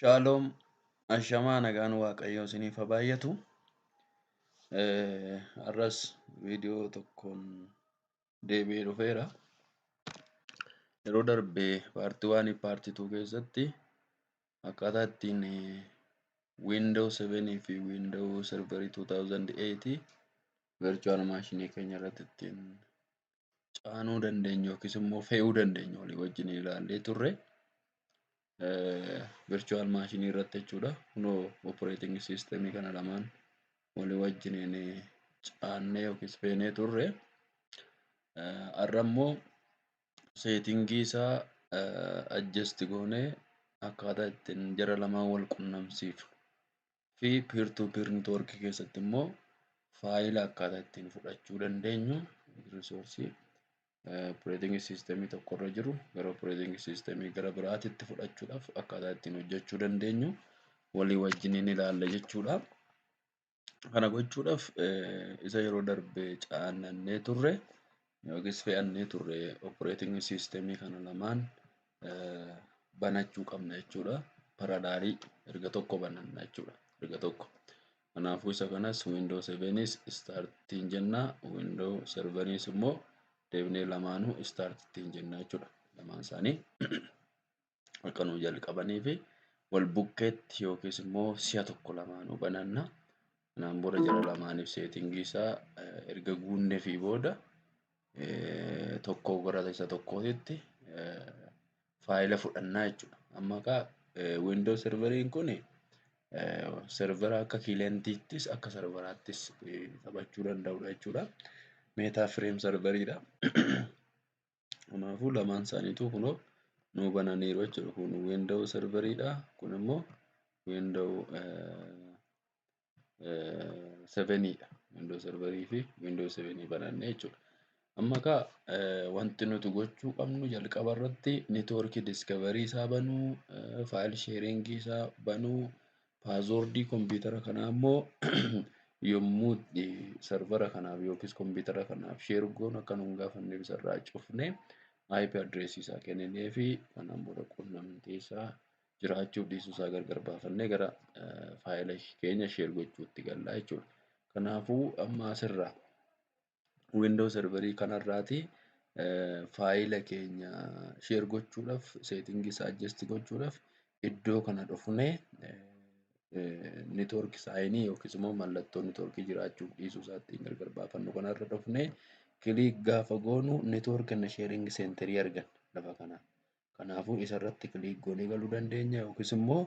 Shaaloom ashamaa nagaan waaqayyoo isiniif haa baay'atu. Har'as viidiyoo tokkoon deebi'ee dhufeera. Yeroo darbee paartii 1 fi paartii 2 keessatti akkaataa ittiin Windows 7 fi Windows Server 2008 virtual maashinii keenya irratti ittiin caanuu dandeenyu yookiis immoo fe'uu dandeenyu walii wajjin ilaallee turre. Virtual maashinii irratti jechuudha. Kunoo operating system kana lamaan walii wajjin caannee yookiis feenee turre. Har'a immoo seetingii isaa adjust goonee akkaataa ittiin jara lamaan wal qunnamsiifnu fi peer to peer network keessatti immoo faayila akkaataa ittiin fudhachuu dandeenyu resource operating system tokko irra jiru gara operating system gara biraatitti fudhachuudhaaf akkaataa ittiin hojjechuu dandeenyu walii wajjin ilaalla jechuudha. Kana gochuudhaaf isa yeroo darbee caannee turre yookiis fe'annee turre operating system kana lamaan banachuu qabna jechuudha. Paradaarii erga tokko bananna jechuudha. Erga tokko. Kanaafuu isa kanas Windows 7 startiin jenna. Windows Serveris immoo deebinee lamaanuu startiin jenna jechuudha. Lamaan isaanii akka nu jalqabanii fi wal bukkeetti yookiis immoo si'a tokko lamaanuu bananna. Kanaan booda jara lamaaniif seetingii isaa erga guunnee fi booda tokko gara isa tokkootitti faayila fudhannaa jechuudha. Amma Windows Serveriin kun servera akka kiiliyantiittis akka serveraattis taphachuu danda'udha jechuudha. Meetaa fireem serveriidha. Kanaafuu lamaan isaaniitu kunoo nu bananiiru jechuudha. Kun Windows Serveriidha. Kun immoo Windows 7dha. Windows Serverii fi Windows 7 banannee jechuudha. Amma wanti nuti gochuu qabnu jalqaba irratti network discovery isaa banuu, file sharing isaa banuu, passwordii compuutera kanaa immoo yommuu servera kanaaf yookiis compuutera kanaaf share goonu akka nu hin gaafanneef isarraa cufnee IP address isaa kenninee fi kanaan booda quunnamtii isaa jiraachuuf dhiisuu isaa gargar baafannee gara faayila keenya share gochuutti galla jechuudha. Kanaafuu amma asirraa Windows Serverii kanarraati faayila keenya share gochuudhaaf seetingii isaa adjust gochuudhaaf iddoo kana dhufnee network saayinii yookiis immoo mallattoo networkii jiraachuuf dhiisuu isaatti gargar baafannu kanarra dhufnee click gaafa goonu network and sharing center arganna lafa kanaa. Kanaafuu isarratti click goonee galuu dandeenya yookiis immoo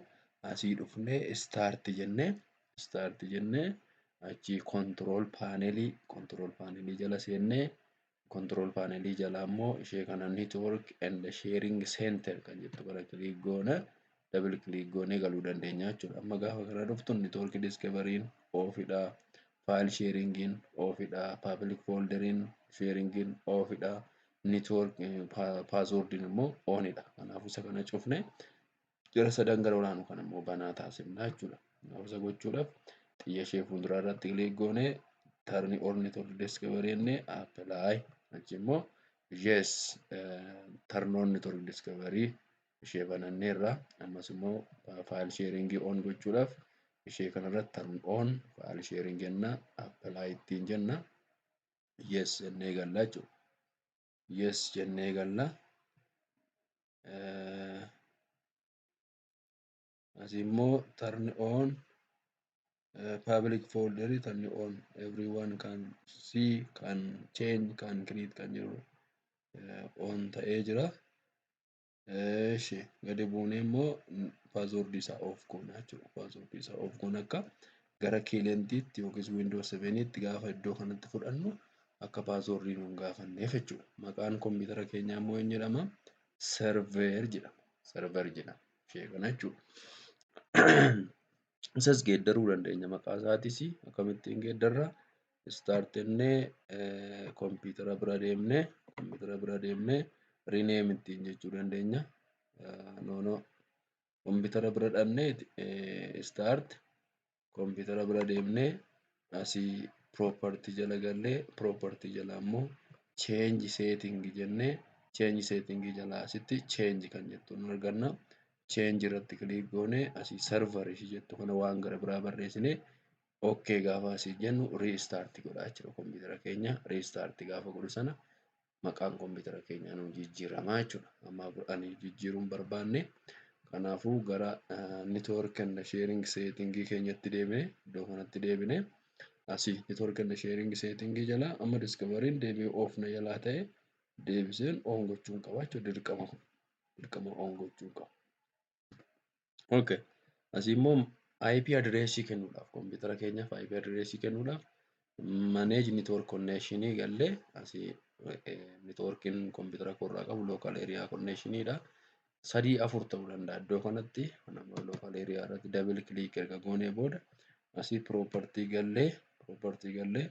asii dhufnee start jennee achi control panelii jala seennee control panelii jala immoo ishee kana network and sharing center kan jettu kana click goona double click goonee galuu dandeenya jechuudha. Amma gaafa kana dhuftu network discovery'n offidha, file sharing'n offidha, public folder'n sharing'n offidha, network password'n immoo onidha. Kanaafuu isa kana cufnee jara sadan gara olaanuu kana immoo banaa taasifna jechuudha. Kanaafuu isa gochuudhaaf xiyya ishee fuulduraa irratti click goonee turn on network discovery jennee apply achi immoo yes turn on network discovery ishee bananneerra. Ammas immoo file sharing on gochuudhaaf ishee kanarratti turn on file sharing jenna apply ittiin jenna yes jennee galla jechuudha. Yes jennee galla. As immoo turn on public folder turn on everyone can see can change can create kan jiru on ta'ee jira. Gadi buunee immoo password isaa off goona jechuudha. Password isaa off goona akka gara kiiliyantiitti yookiis Windows 7tti gaafa iddoo kanatti fudhannu akka passwordii nu hin gaafanneef jechuudha. Maqaan kompiitara keenyaa immoo eenyu jedhama? Server jedhama. Server jedhama. Ishee kana jechuudha. Isas geeddaruu dandeenya maqaa isaatis akkamittiin geeddarra start jennee kompiitara bira deemnee rename ittiin jechuu dandeenya. Kompiitara bira dhannee start kompiitara bira deemnee asii property jala gallee property jala immoo change setting jennee change setting jala asitti change kan jettu nu arganna. change irratti click goone asii server ishii jettu kana waan gara biraa barreessine okay gaafa asii jennu restart godhaa jechuudha kompiitara keenya. Restart gaafa godhu sana maqaan kompiitara keenyaa nu jijjiiramaa jechuudha. Amma ani jijjiiruun barbaanne kanaafuu gara network and sharing setting keenyatti deebine iddoo kanatti deebine asii network and sharing setting jala amma discovery'n deebi'ee off na jalaa ta'e deebiseen on gochuun qaba jechuudha dirqama on gochuun qaba. Okay. Asii immoo IP addressii kennuudhaaf kompiitara keenyaaf IP addressii kennuudhaaf manage network connection gallee asii networkiin kompiitara koorraa qabu local area connectionidha. 3-4 ta'uu danda'a iddoo kanatti. Nama local area irratti double click erga goonee booda asii property gallee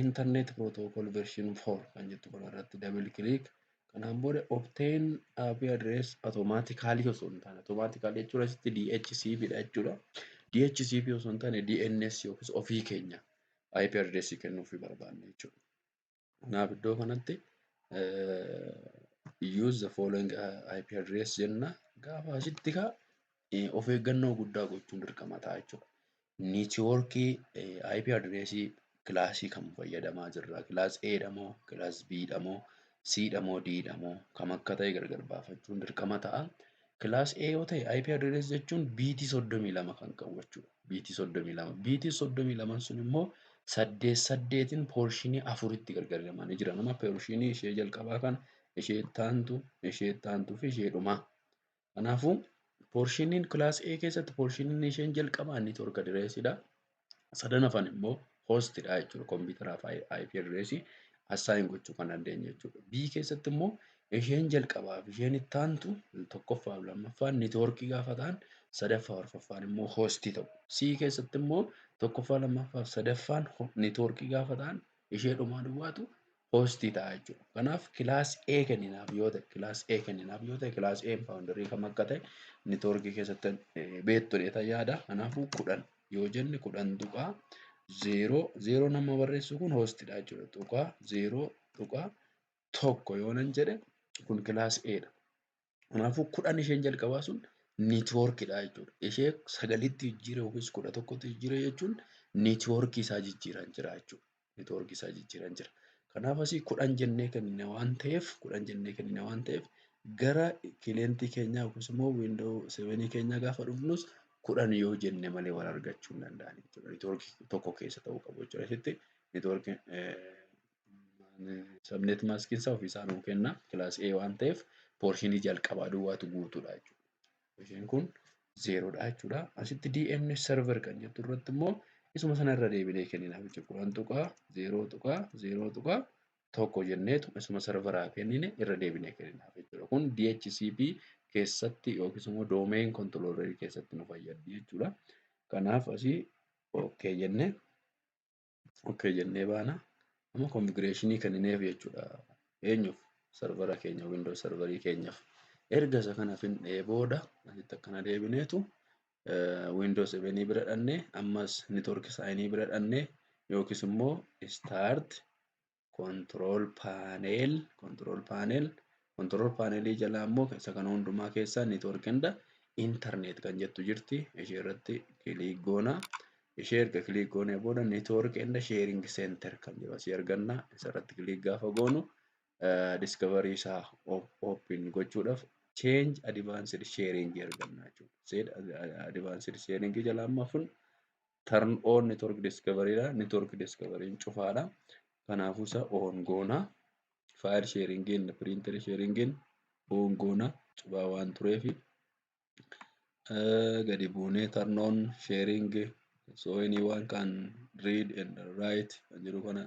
internet protocol version 4 kan jettu kanarratti double click. Kanaan booda obtain IP address automatically osoo hin taane automatically jechuun asitti DHCP dha jechuudha. DHCP osoo hin taane DNS yookiis ofii keenya IP address kennuufii barbaanne jechuudha. Kanaaf iddoo kanatti use the following IP address jenna. Gaafa asitti of eeggannoo guddaa gochuun dirqama ta'a jechuudha. Niitiwoorkii IP addressii kilaasii kam fayyadamaa jirra? Kilaas A dha moo? Kilaas B dha moo? C dha moo? D dha moo? Kam akka ta'e gargar baafachuun dirqama ta'a. Kilaas A yoo ta'e IP address jechuun biitii 32 kan qabu jechuudha. Biitii 32. Biitii 32 sun immoo 8 poorshinii 4tti gargar hiramanii jiran. Amma poorshinii ishee jalqabaa kan ishee taantuu fi ishee dhumaa. Kanaafuu poorshiniin kilaas A keessatti poorshiniin isheen jalqabaa network addressidha. Sadan hafan immoo hostidha jechuudha. Kompiitaraaf IP addressii assign gochuu kan dandeenyu jechuudha. B keessatti immoo isheen jalqabaa fi isheen itti aantu tokkoffaa fi lammaffaan networkii gaafa ta'an sadaffaa arfaffaan immoo hostii ta'u. C keessatti immoo tokkoffaa lammaffaa fi sadaffaan networkii gaafa ta'an ishee dhumaa duwwaatu hostii ta'a jechuudha. Kanaaf kilaas A kenninaaf yoo ta'e kilaas A faawundarii kam akka ta'e networkii keessatti beektu yaada. Kanaafuu 10 yoo jenne 10 tuqaa 0 nama barreessu kun hostidha jechuudha. Tuqaa 0 tuqaa 1 yoo nan jedhe kun kilaas A dha. Kanaafuu 10 isheen jalqabaa sun networkidha jechuudha. Ishee 9tti jijjiire yookiis 11tti jijjiire jechuun networkii isaa jijjiiran jira jechuudha. Kanaaf asii 10 jennee kennina waan ta'eef gara kilentii keenyaa yookiis immoo wiindoo 7 keenyaa gaafa dhufnus 10 yoo jenne malee wal argachuu hin danda'an jechuudha. Networkii tokko keessa ta'uu qabu jechuudha. Asitti networkiin subnet maskiin isaa ofiisaa nuu kenna kilaas A waan ta'eef poorshinii jalqabaa duwwaatu guutuudha jechuudha. Isheen kun 0dha jechuudha. Asitti DNS server kan jettu irratti immoo isuma sana irra deebinee kenninaaf jechuudha. 10 tuqaa 0 tuqaa 0 tuqaa 1 jenneetu isuma serveraa kennine irra deebinee kenninaaf jechuudha. Kun DHCP keessatti yookiis immoo doomeen kontiroolerii keessatti nu fayyaddi jechuudha. Kanaaf asii okay jennee baana. Amma konfigureeshinii kennineef jechuudha. Eenyuuf? Servera keenya Windows serverii keenyaaf. Erga isa kana fixnee booda asitti akkana deebineetu Windows 7 bira dhannee ammas network sign bira dhannee yookiis immoo start control panel jalaa immoo isa kana hundumaa keessaa network and internet kan jettu jirti. Ishee irratti click goona. Ishee erga click goonee booda network and sharing center kan jiru asii arganna. Isarratti click gaafa goonu discovery isaa open gochuudhaaf change advanced sharing arganna jechuudha. Advanced sharing jala amma kun turn on network discovery dha. Network discovery cufaadha. Kanaafuu isa on goona. File sharing printer sharing on goona. Cufaa waan tureef gadi buunee turn on sharing so anyone can read and write kan jedhu kana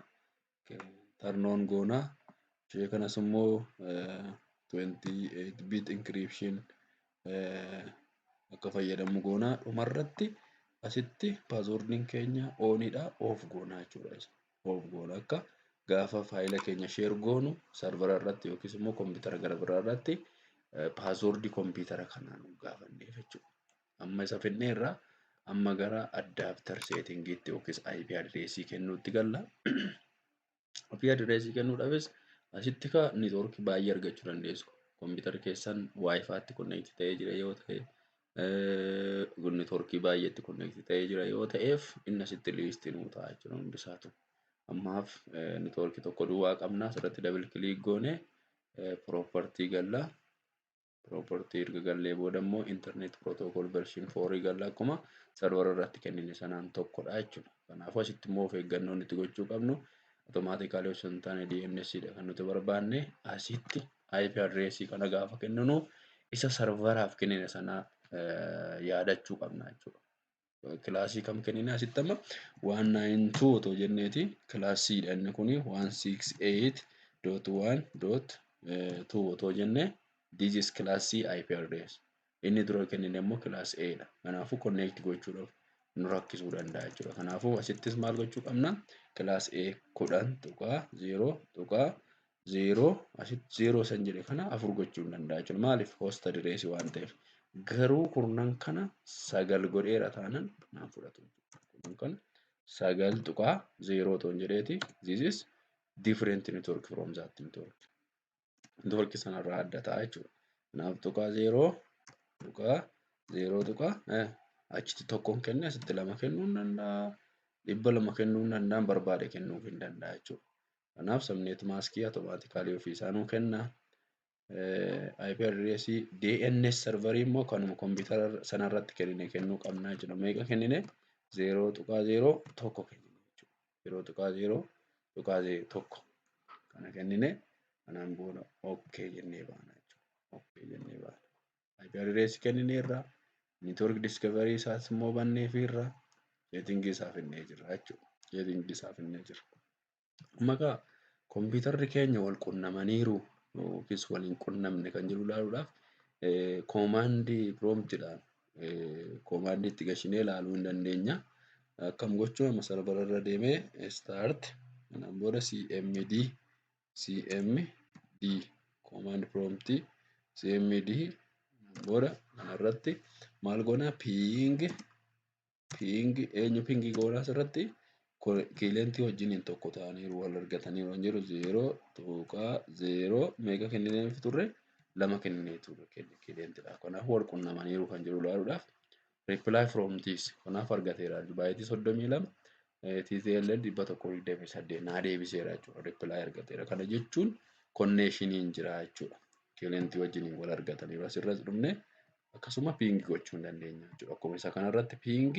turn on goona. Ishee kanas immoo 28 bit encryption akka fayyadamu goona. Dhumarratti asitti paaswordiin keenya onidha off goona jechuudha. Off goona akka gaafa faayila keenya share goonu servera irratti yookiis immoo kompiitara gara biraa irratti paaswordii kompiitara kanaan gaafanneef jechuudha. Amma isa fidneerra amma gara adapter settingiitti yookiis IP addressii kennuutti galla. IP addressii kennuudhaafis asitti network baay'ee argachuu dandeessu. Kompiitara keessan Wi-Fi tti connect ta'ee jira yoo ta'e neetwoorkii baay'eetti konneektii ta'ee jira yoo ta'eef inni asitti liistii nuu ta'a jechuudha hundi isaatu. Ammaaf neetwoorkii tokko duwwaa qabna asirratti dabal kiliik goone piroopartii galla. Piroopartii erga gallee booda immoo intarneet pirootokool vershin 4 galla akkuma sarvara irratti kennine sanaan tokkodha jechuudha. Kanaafuu asitti immoo of eeggannoon itti gochuu qabnu automaatikaalii osoo hin taane DNS dha kan nuti barbaanne asitti IP addressii kana gaafa kenninu isa sarvaraaf kennine sana yaadachuu qabna jechuudha. Kilaasii kam kennine asitti amma 192 otoo jenneeti kilaasiidha inni kuni 168.1.2 otoo jenne this is class C IP address. Inni dura kennine immoo class A dha. Kanaafuu connect gochuudhaaf nu rakkisuu danda'a jechuudha. Kanaafuu asittis maal gochuu qabna? Class A 10.0.0 asitti 0 san jedhe kana afur gochuu hin danda'a jechuudha. Maaliif? Host address waan ta'eef. Garuu kurnan kana 9 godheera taanan naan fudhatu. Kurnan kana 9.0 otoo hin jedheeti this is different network from that network. Network sanarraa adda ta'a jechuudha. Kanaaf tuqaa 0 achitti tokkoon kenne asitti 2 kennuu hin danda'a. 200 kennuu hin danda'an barbaade kennuu hin danda'a jechuudha. Kanaaf sabneet maaskii automaatikaalii ofii isaanuu kenna. IP addressii DNS serverii immoo kanuma kompiitara sanarratti kennine kennuu qabna jechuudha. Meeqa kennine? 0.0 tokko kennine jechuudha. 0.0 kana kennine kanaan booda okay jennee baana jechuudha. Okay jennee baana. IP addressii kennineerra network discovery isaas immoo banneefirra settingii isaa finnee jirra jechuudha. Settingii isaa finnee jirra. Maqaa kompiitarri keenya wal qunnamaniiru yookiis waliin qunnamne kan jiru ilaaluudhaaf koomaandii promptidhaan koomaandii itti gashinee ilaaluu hin dandeenya. Akkam gochuu amma sarvara irra deemee start kanaan booda cmd command prompt cmd booda kanarratti maal goona ping eenyu ping goona asirratti kiilentii wajjiniin tokko ta'aniiru wal argataniiru kan jiru 0.0 meeqa kennineef turre 2 kennine turre kiilentiidha. Kanaaf wal qunnamaniiru kan jiru ilaaluudhaaf reply from this kanaaf argateera baayitii 32 TTL 128 naa deebiseera jechuudha. Reply argateera. Kana jechuun konneeshiniin jira jechuudha. Kiilentii wajjiniin wal argataniiru asirras dhumne akkasuma ping gochuu hin dandeenya jechuudha. Akkuma isa kanarratti ping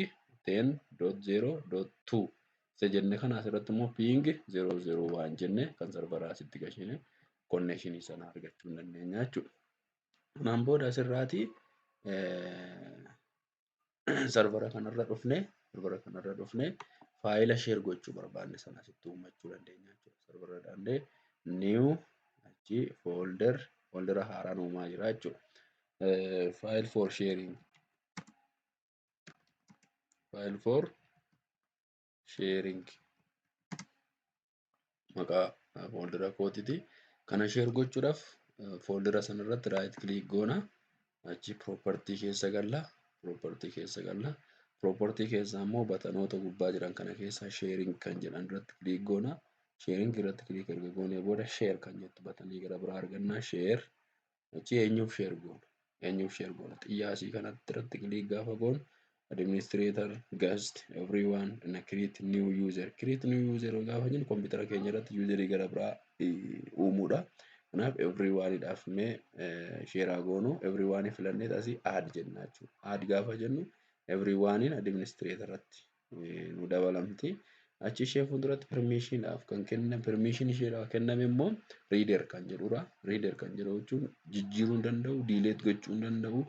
10.0.2 isa jenne kana asirratti immoo ping 001 jenne kan sarvaraa asitti gashine konneeshinii sana argachuu hin dandeenya jechuudha. Kanaan booda asirraati sarvara kanarra dhufne faayila sheer gochuu barbaanne sana asitti uumachuu dandeenya jechuudha. Sarvara dandee new achi foldera haaraan uumaa jira jechuudha. File for sharing maqaa foldera kootiti kana sheer gochuudhaaf foldera sanarratti right click goona achi property keessa galla property keessa immoo batanoota gubbaa jiran kana keessa sharing kan jedhan irratti click goona sharing irratti click erga goonee booda share kan jettu batanii gara biraa arganna share achi eenyuuf share goona xiyyaasii kanatti irratti click gaafa goonu administrator guest everyone and create new user gaafa jennu kompiitara keenya irratti userii gara biraa uumuudha. Kanaaf everyone dhaaf mee share goonu everyone filannee asii add jenna jechuudha. Add gaafa jennu everyone administrator irratti nu dabalamti. Achi ishee fuulduratti permission dhaaf kan kennan permission isheedhaaf kenname immoo reader kan jedhudha. Reader kan jedhu jechuun jijjiiruu hin danda'u, delete gochuu hin danda'u,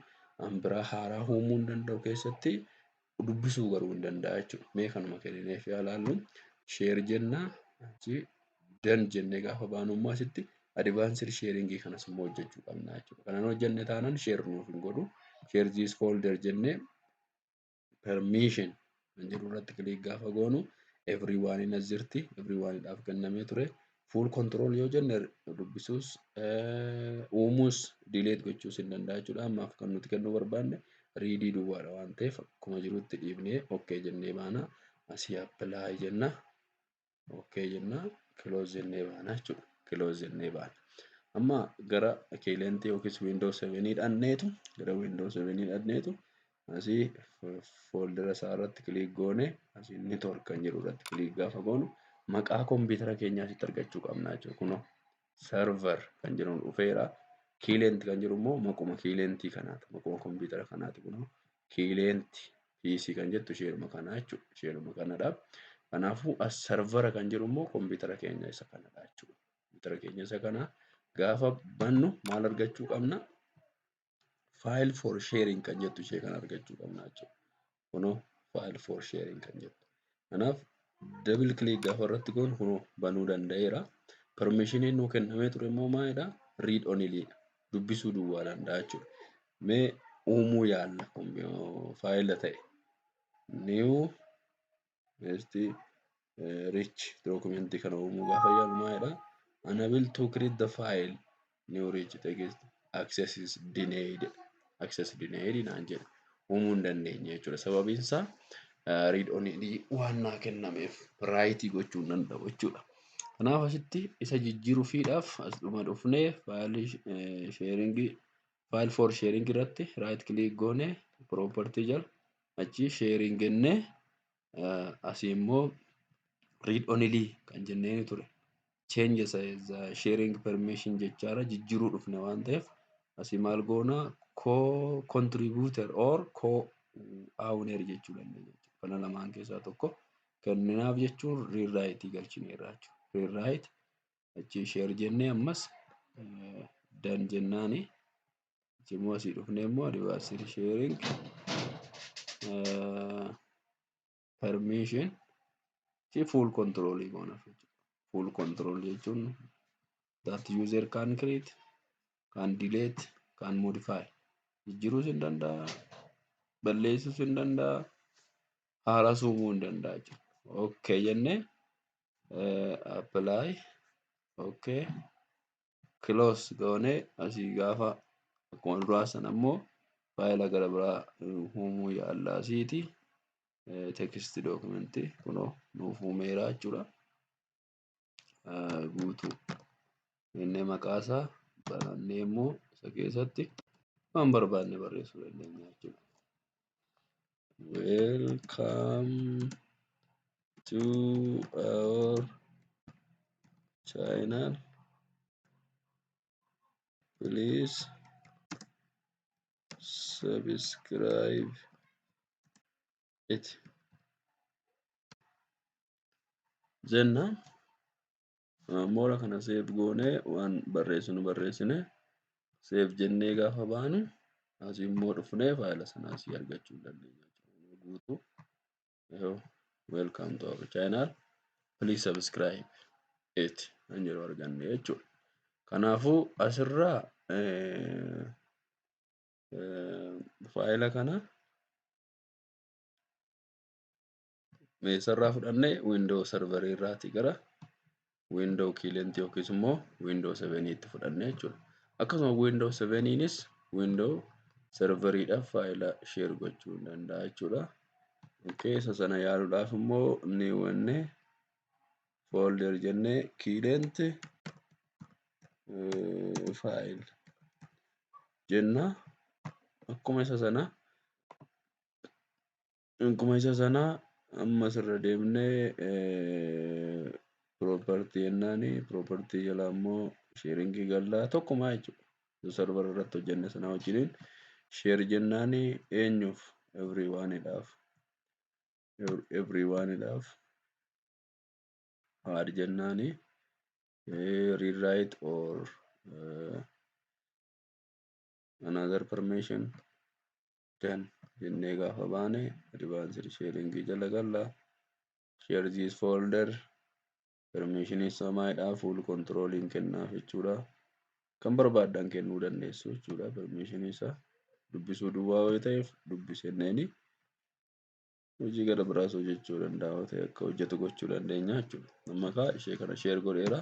biraa haaraa uumuu hin danda'u keessatti dubbisuu garuu hin danda'a jechuudha. Mee kanuma kennineef ilaallu share jenna achi dan jennee gaafa baanu immoo asitti advanced sharing kanas immoo hojjechuu qabna jechuudha. Kanan hojjenne taanaan share nuuf hin godhu. Share this folder jennee permission kan jedhu irratti click gaafa goonu everyone in azirti everyone dhaaf kennamee ture full control yoo jenne dubbisuus uumuus delete gochuus hin danda'a jechuudha. Ammaaf kan nuti kennuu barbaanne read duwwaadha waan ta'eef akkuma jirutti dhiibnee okay jennee baana asii apply jenna okay jenna close jennee baana jechuudha. Close jennee baana. Amma gara kiilentii yookiis Windows 7 dhanneetu asii fooldara isaa irratti kiliik goone asii network kan jedhu irratti kiliik gaafa goonu maqaa kompiitara keenyaa asitti argachuu qabna jechuudha. Kunoo server kan jedhamu dhufeera. Kiilent kan jedhu immoo maquma kiilentii kanaati. Maquma kompiitara kanaati. Kunoo kiilent PC kan jettu isheedhuma kanaa jechuudha. Isheedhuma kanadha. Kanaafuu as servera kan jedhu immoo kompiitara keenya isa kanadha jechuudha. Kompiitara keenya isa kana gaafa bannu maal argachuu qabna? File for sharing kan jettu ishee kana argachuu qabna jechuudha. Kunoo file for sharing kan jettu. Kanaaf double click gaafa irratti goonu kunoo banuu danda'eera. Permissionii nuu kennamee ture immoo maalidha? Read only dubbisuu duwwaa danda'a jechuudha. Mee uumuu yaalla faayila ta'e. New rich document kana uumuu gaafa yaallu maalidha? Unable to create the file new rich text access is denied. Access denied naan jedha. Uumuu hin dandeenye jechuudha. Sababiin isaa read only waan naa kennameef write gochuu hin danda'u jechuudha. Kanaaf asitti isa jijjiiruufiidhaaf as dhuma dhufnee file for sharing irratti right click goone property jala achi sharing jennee asii immoo read only kan jennee ture. Change the sharing permission jechaara jijjiiruu dhufne waan ta'eef asii maal goona co-contributor or co-owner jechuu dandeenya. Kana lamaan keessaa tokko kenninaaf jechuun rewrite galchineerra jechuudha. Rewrite achi share jennee ammas done jennaani. Achi immoo asii dhufnee immoo advanced sharing permission full control goona jechuudha. Full control jechuun that user can create, can delete, can modify. Jijjiiruus hin danda'a, balleessuus hin danda'a, haaras uumuu hin danda'a jechuudha. Okay jennee apply okay close goone asii gaafa akkuma duraa sana immoo faayila gara biraa uumuu yaalla asiiti. Text document kunoo nuuf uumeera jechuudha. Guutuu jennee maqaasaa banannee immoo isa keessatti waan barbaadne barreessuu dandeenya jechuudha. Welcome to our channel. Please subscribe it. Jenna moora kana save goone waan barreessinu barreessine save jennee gaafa baanu asii immoo dhufnee faayila sana asii argachuu dandeenya jechuudha. Guutuu welcome to our channel. Please subscribe it kan jedhu arganne jechuudha. Kanaafuu asirraa faayila kana meeshaarraa fudhannee window server irraatii gara window kiilent yookiis immoo window 7tti fudhannee jechuudha. Akkasuma window 7nis window serveriidhaaf faayila share gochuu danda'a jechuudha. Okay, isa sana yaaluudhaaf immoo ni wanne folder jennee kiilent file jenna. Akkuma isa sana ammas irra deemnee property jennaani. Property jala immoo sharing gallaa tokkumaa jechuudha. Server irratti hojjenne sana wajjiniin share jennaani eenyuuf everyoneidhaaf add jennaani rewrite or another permission then jennee gaafa baane advanced sharing jala galla share this folder permission samaadha full controlling kennaaf jechuudha. Kan barbaadan kennuu dandeessu jechuudha. Permission isaa dubbisuu duwwaa yoo ta'eef dubbisenneeni hojii gara biraas hojjechuu danda'a ta'e akka hojjetu gochuu dandeenya jechuudha. Amma kaa ishee kana share godheera.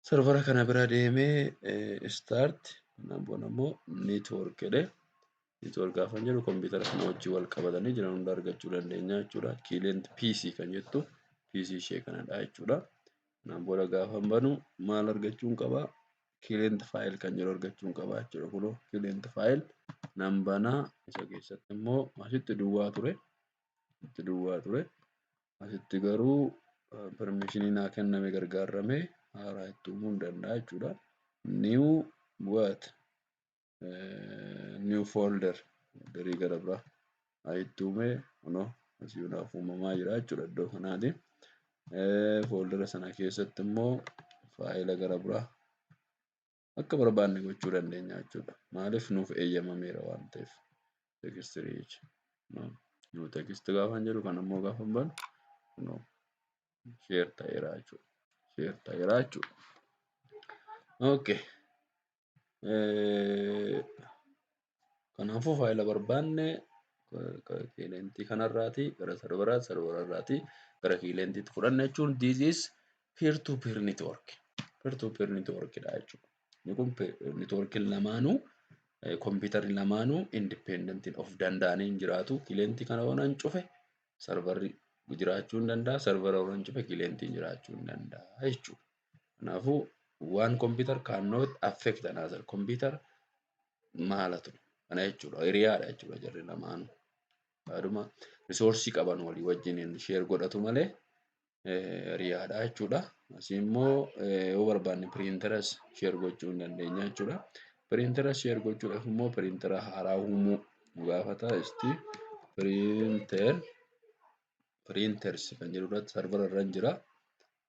Servera kana bira deemee start kanaan booda immoo network jedhee network gaafa jedhu kompiitara kana wajjin wal qabatanii jiran hunda argachuu dandeenya jechuudha. Kiilent PC kan jettu PC ishee kanadha jechuudha. Kanaan booda gaafa banu maal argachuun qaba? client file kan jedhu argachuun qaba jechuudha. Kunoo client file nan banaa isa keessatti immoo asitti duwwaa ture. Asitti garuu permissionii naa kenname gargaaramee haaraa itti uumuu hin danda'a jechuudha. New what new folder darii gara biraa itti uumee kunoo asii naaf uumamaa jira jechuudha iddoo kanaati. Foldera sana keessatti immoo faayila gara biraa akka barbaanne gochuu dandeenya jechuudha. Maaliif nuuf eeyyamameera waan ta'eef. Text reach new text gaafan jedhu kan ammoo gaafa banu kunoo share ta'eera jechuudha. Okay. Kanaafuu faayila barbaanne kiilentii kanarraatii gara sarbararraatii gara kiilentiitti fudhanna jechuun this is peer to peer network. Peer to peer network dha jechuudha. Inni kun networkiin lamaanuu kompiitarri lamaanuu independent of danda'anii hin jiraatu. Kiilentii kana waan cufe sarbarri jiraachuu hin danda'a. Sarvara waan cufe kiilentiin jiraachuu hin danda'a jechuudha. Kanaafuu one computer cannot affect another computer maalatu kana jechuudha. Hiriyaadha jechuudha jarri lamaanuu. Aduma risoorsii qaban walii wajjiniin share godhatu malee hiriyaadha jechuudha. Asii immoo yoo barbaanne printeras share gochuu hin dandeenya jechuudha. Printeras share gochuudhaaf immoo printera haaraa uumuu nu gaafata. Printers kan jedhu irratti sarvara irra jira.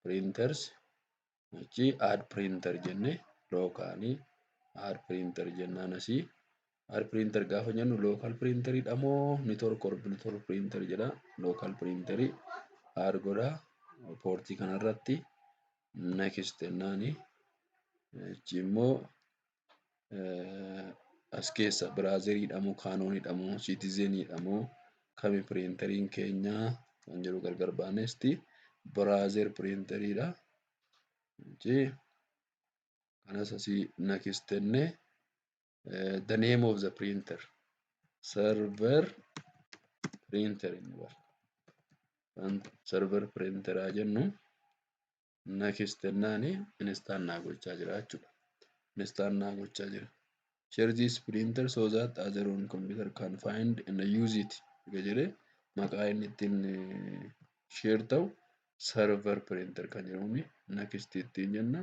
Printers achi add printer jennee locally add printer jennaan asii. Add printer gaafa jennu local printerii dha moo network printer jedha. Local printerii add godhaa poortii kanarratti next jennaani. Achi immoo as keessa biraazerii dha moo kaanoonii dha moo siitizenii dha moo kami printeriin keenyaa kan jedhu gargar baanesti biraazer printerii dha. Kanas asii next jennee the name of the printer server printer server printer jennu next jennaani install naa gochaa jira jechuudha. Install naa gochaa jira. Share this printer so that other on computer can find and use it jedhee maqaa inni ittiin share ta'u server printer kan jedhamu next ittiin jenna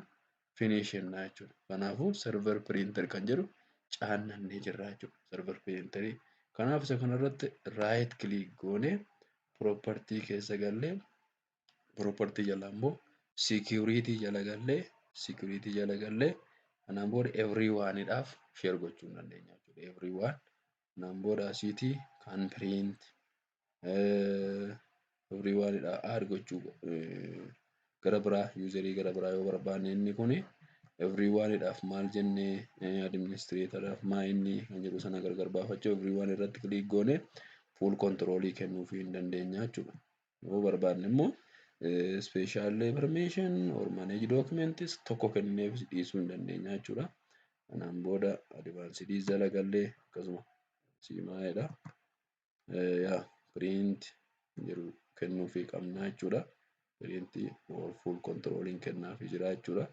finish jennaa jechuudha. Kanaafuu server printer kan jedhu caannannee jirra jechuudha. Server printerii. Kanaaf isa kanarratti right click goonee property keessa gallee property jala immoo security jala gallee kanaan booda everyone dhaaf share gochuu dandeenya jechuudha. Everyone kanaan booda asiitii kan print everyone dha add gochuu gara biraa userii gara biraa yoo barbaanne inni kuni everyone dhaaf maal jennee administrator dhaaf maa inni kan jedhu sana gargar baafachuu everyone irratti click goonee full controlii kennuufii hin dandeenya jechuudha. Yoo barbaanne immoo special permission or manage documents tokko kenneef dhiisuu hin dandeenya jechuudha. Kanaan booda advanced jala gallee akkasuma siimaa'edha. Print jedhu kennuufii qabna jechuudha. Print or full controliin kennaafii jira jechuudha.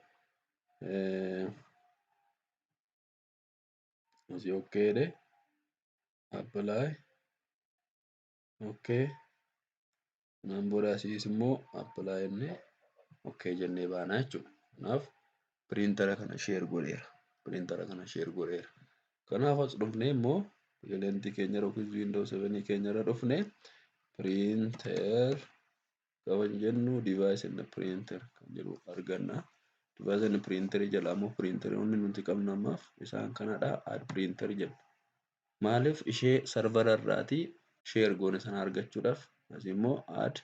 Asii okay dhe apply okay. Kanaan booda asiis immoo apply jennee okay jennee baana jechuudha. Kanaaf printera kana share godheera. Kanaaf as dhufnee immoo kiilentii keenya yookiin Windows 7 keenya irra dhufnee printer gaafa jennu device and printer kan jedhu arganna. Device and printer jala immoo printeroonni nuti qabnu ammaaf isaan kanadha. Add printer jenna. Maaliif ishee servera irraatii share goone sana argachuudhaaf asii immoo add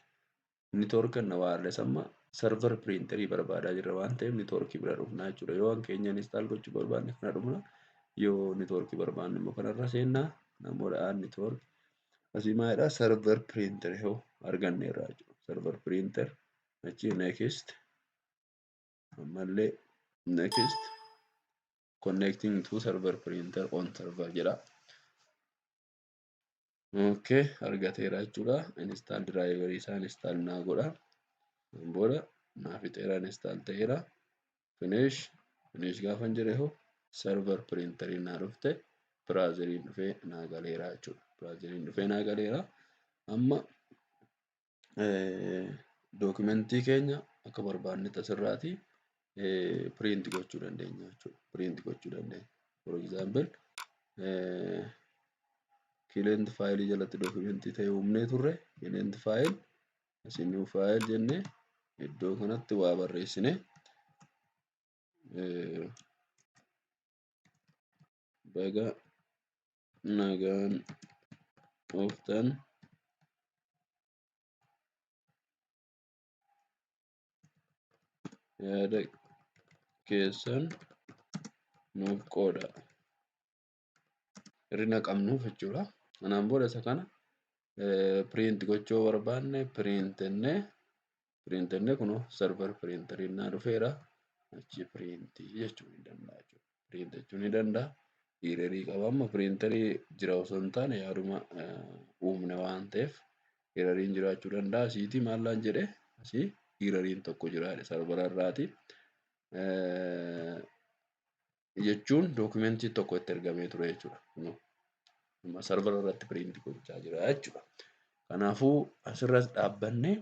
network and wireless amma server printerii barbaadaa jirra waan ta'eef networkii bira dhufnaa jechuudha. Yoo waan keenya install gochuu barbaanne kana dhufna. Yoo networkii barbaanne immoo kanarra seennaa namoota add network asii maalidha server printer yoo arganneerra jechuudha. Server printer achi next ammallee next connecting to server printer on server jedha. Okay argateera jechuudha. Install driver isaa install naa godha. Booda naaf fixeera install ta'eera. Finish finish gaafan jedhe hoo server piriintarii naa dhufte biraazeriin dhufee naa galeera jechuudha. Biraazeriin dhufee naa galeera. Amma dookumentii keenya akka barbaannetti asirraatii print gochuu dandeenya jechuudha. Print gochuu dandeenya. For example client file jalatti dookumentii ta'e uumnee turre client file new file jennee iddoo kanatti waa barreessine baga nagaan dhuftan yaada keessan nuuf qooda hirrina qabnuuf jechuudha. Kanaan booda isa kana print gochuu barbaanne print ennee kunoo server piriintariin naa dhufeera. Achi print jechuu ni danda'a jechuudha. Print jechuu ni danda'a. Hiirarii qaba amma piriintarii jira osoo hin taane yaaduma uumne waan ta'eef hiirariin jiraachuu danda'a. Asiitii maallaan jedhee asii hiirariin tokko jira servera irraati. Jechuun dookumentii tokko itti ergamee ture jechuudha. Servera irratti print gochaa jira jechuudha. Kanaafuu asirras dhaabbannee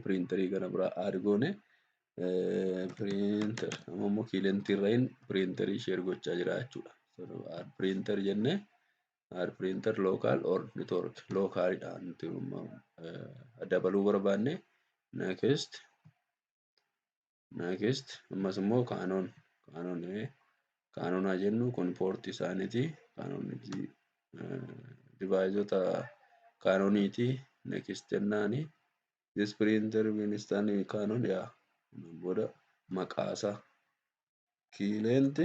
piriintarii gara biraa add goone printer ammoo kiilentii irrayin piriintarii share gochaa jira jechuudha. Add printer jennee add printer local or network localidhaan nuti dabaluu barbaanne next ammas immoo Canon haa jennu kun port isaaniiti. Canon deviceota Canoniiti. Next jennaani this printer will stand Canon yaa booda maqaasaa client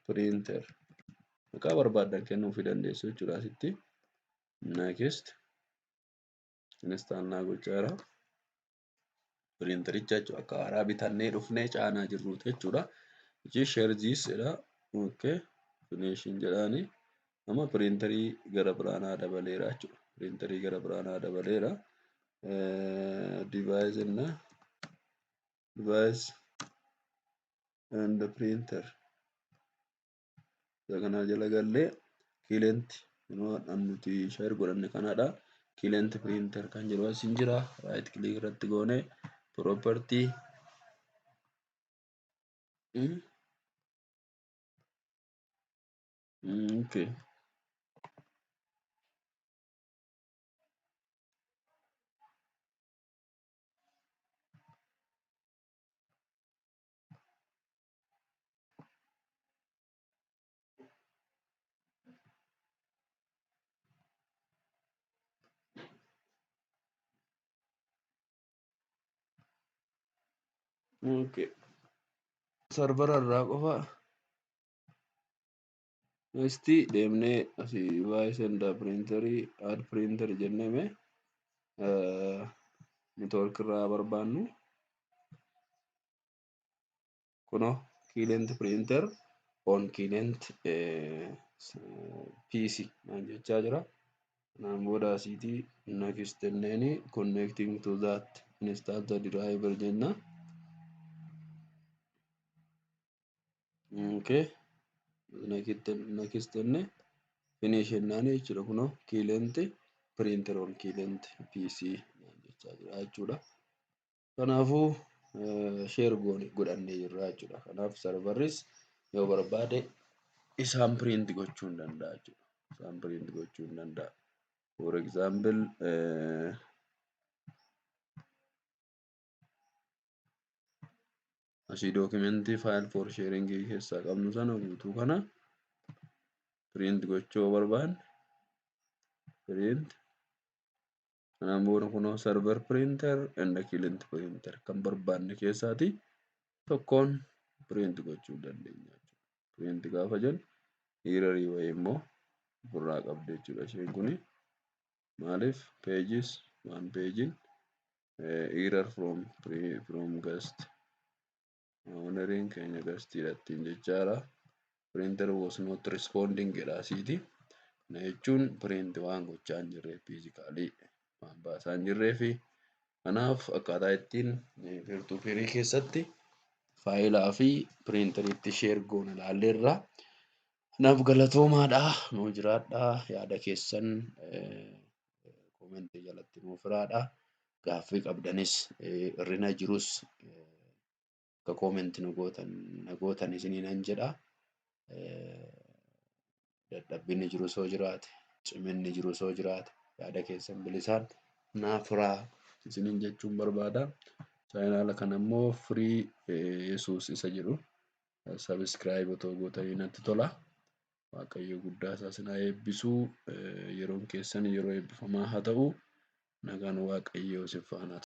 printer maqaa barbaadan kennuufii dandeessu jechuudha asitti. Next install naa gochaa jira. Piriintaricha jechuudha akka haaraa bitannee dhufnee caanaa jirruuti jechuudha. Share this jedha. Okay. Finishing jedhaani. Amma piriintarii gara biraa naa dabaleera jechuudha. Piriintarii gara biraa naa dabaleera. Device and the printer. Isa kana jala gallee client nuti share godhanne kanadha. Client printer kan jedhu as hin jira. Right click irratti goone property okay. Okay. Server irraa qofa next deemnee asii device and printerii add printer jennee network irraa barbaannu kunoo client printer on client PC naan jechaa jira. Kanaan booda asiitii next jenneeni connecting to that install the driver jenna. Okay. Next jennee finish jennaani jechuudha. Kunoo client printer on client PC naan jechaa jira jechuudha. Kanaafuu share godhannee jirra jechuudha. Kanaaf serverris yoo barbaade isaan print gochuu hin danda'a jechuudha. Isaan print gochuu hin danda'a. For example asii dookumentii file for sharing keessaa qabnu sana guutuu kana print gochuu barbaanne print kanaan booda kunoo server printer and client printer kan barbaanne keessaati tokkoon print gochuu dandeenya jechuudha. Print gaafa jennu hiirarii wayii immoo ofirraa qabdi jechuudha. Isheen kuni maaliif pages one page error from guest ownerin keenya gastiidhattiin jechaadha. Printer was not responding jedha asiiti. Kana jechuun print waan gochaa hin jirreef physically waan baasaa hin jirreefi Kanaaf akkaataa ittiin peer-to peerii keessatti faayilaa fi piriintariitti sheer goone ilaalleerra. Kanaaf galatoomaadha. Nuu jiraadhaa. Yaada keessan koomentii jalatti nuuf hiraadhaa. Gaaffii qabdanis hir'ina jirus akka koomentii na gootan isiniinan jedhaa. Dadhabbiin jirus yoo jiraate, ciminni jirus yoo jiraate yaada keessan bilisaan naaf hiraa isiniin jechuun barbaada. Chaanaala kana immoo firii Yesuus isa jedhu sabiskiraayib otoo gootanii natti tola. Waaqayyo guddaa isaa isin haa eebbisu. Yeroon keessan yeroo eebbifamaa haa ta'u. Nagaan Waaqayyoo isin faana haa ta'u.